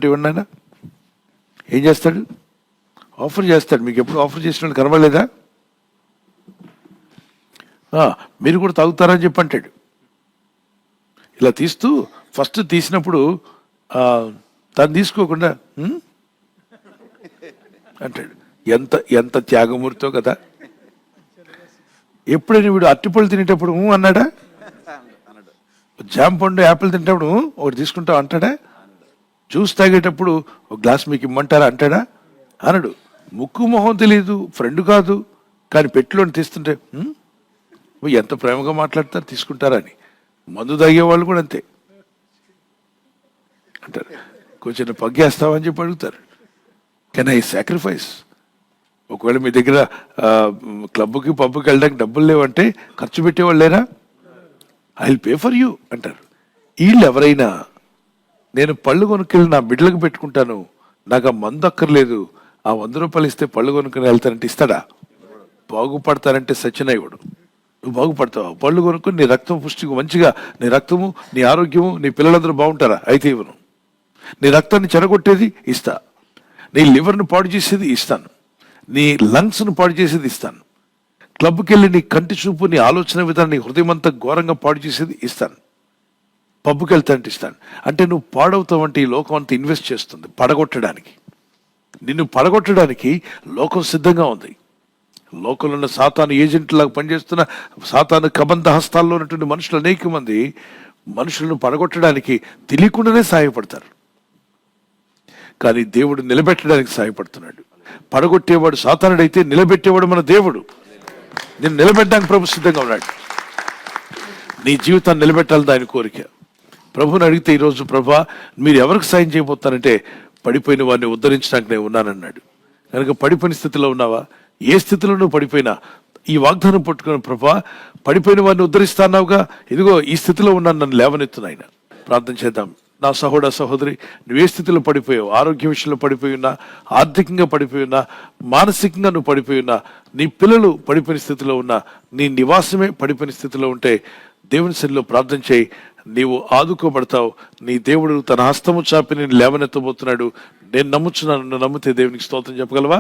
ఇవ్వండి ఆయన. ఏం చేస్తాడు? ఆఫర్ చేస్తాడు. మీకు ఎప్పుడు ఆఫర్ చేసినట్టు కనబడలేదా? మీరు కూడా తాగుతారని చెప్పి అంటాడు. ఇలా తీస్తూ ఫస్ట్ తీసినప్పుడు తను తీసుకోకుండా అంటాడు. ఎంత ఎంత త్యాగమూర్తో కదా. ఎప్పుడైనా వీడు అరటిపళ్ళు తినేటప్పుడు అన్నాడా? జామ పండు యాపిల్ తినేటప్పుడు ఒకటి తీసుకుంటావు అంటాడా? జ్యూస్ తాగేటప్పుడు ఒక గ్లాస్ మీకు ఇమ్మంటారా అంటాడా? అనడు. ముక్కు మొహం తెలియదు, ఫ్రెండ్ కాదు, కానీ పెట్టులోని తీస్తుంటే ఎంత ప్రేమగా మాట్లాడతారు, తీసుకుంటారా అని. మందు తాగేవాళ్ళు కూడా అంతే అంటారు. కొంచెం పగ్గేస్తావని చెప్పి అడుగుతారు. Can I sacrifice? ఒకవేళ మీ దగ్గర క్లబ్కి పబ్కి వెళ్ళడానికి డబ్బులు లేవంటే ఖర్చు పెట్టేవాళ్ళు లేరా? I will pay for you అంటారు. వీళ్ళు ఎవరైనా నేను పళ్ళు కొనుక్కెళ్ళి నా బిడ్డలకు పెట్టుకుంటాను, నాకు ఆ మందు అక్కర్లేదు, ఆ 100 రూపాయలు ఇస్తే పళ్ళు కొనుక్కొని వెళ్తానంటే ఇస్తాడా? బాగుపడతానంటే సచిన ఇవ్వడు. నువ్వు బాగుపడతావు. పళ్ళు కొనుక్కొని నీ రక్తం పుష్టిగా మంచిగా, నీ రక్తము, నీ ఆరోగ్యము, నీ పిల్లలందరూ బాగుంటారా? అయితే ఇవ్వను. నీ రక్తాన్ని చెడగొట్టేది ఇస్తా, నీ లివర్ను పాడు చేసేది ఇస్తాను, నీ లంగ్స్ను పాడు చేసేది ఇస్తాను, క్లబ్కి వెళ్ళి నీ కంటి చూపు, నీ ఆలోచన విధానం, నీ హృదయం అంతా ఘోరంగా పాడు చేసేది ఇస్తాను, పబ్కి వెళ్తానంటే ఇస్తాను. అంటే నువ్వు పాడవుతావంటే ఈ లోకం అంతా ఇన్వెస్ట్ చేస్తుంది పడగొట్టడానికి. నిన్ను పడగొట్టడానికి లోకం సిద్ధంగా ఉంది. లోకంలో ఉన్న సాతాను ఏజెంట్లాగా పనిచేస్తున్న సాతాను కబంధ హస్తాల్లో ఉన్నటువంటి మనుషులు అనేక మంది మనుషులను పడగొట్టడానికి తెలియకుండానే సహాయపడతారు. కానీ దేవుడు నిలబెట్టడానికి సహాయపడుతున్నాడు. పడగొట్టేవాడు సాతానుడైతే నిలబెట్టేవాడు మన దేవుడు. నేను నిలబెట్టడానికి ప్రభు సిద్ధంగా ఉన్నాడు. నీ జీవితాన్ని నిలబెట్టాలని ఆయన కోరిక. ప్రభుని అడిగితే ఈరోజు, ప్రభా మీరు ఎవరికి సాయం చేయబోతారంటే పడిపోయిన వాడిని ఉద్ధరించడానికి నేను ఉన్నానన్నాడు. కనుక పడిపోయిన స్థితిలో ఉన్నావా? ఏ స్థితిలో నువ్వు పడిపోయినా ఈ వాగ్దానం పట్టుకుని, ప్రభా పడిపోయిన వాడిని ఉద్ధరిస్తాన్నావుగా, ఇదిగో ఈ స్థితిలో ఉన్నాను, నన్ను లేవనెత్తునాయన. ప్రార్థన చేద్దాం. నా సహోదర సహోదరి, నువ్వు ఏ స్థితిలో పడిపోయావు? ఆరోగ్య విషయంలో పడిపోయి ఉన్నా, ఆర్థికంగా పడిపోయి ఉన్నా, మానసికంగా నువ్వు పడిపోయి ఉన్నా, నీ పిల్లలు పడిపోయిన స్థితిలో ఉన్నా, నీ నివాసమే పడిపోయిన స్థితిలో ఉంటే దేవుని సన్నిధిలో ప్రార్థన చేయి. నీవు ఆదుకోబడతావు. నీ దేవుడు తన హస్తము చాపి నేను లేవనెత్తబోతున్నాడు. నేను నమ్ముచున్నాను. నమ్మితే దేవునికి స్తోత్రం చెప్పగలవా?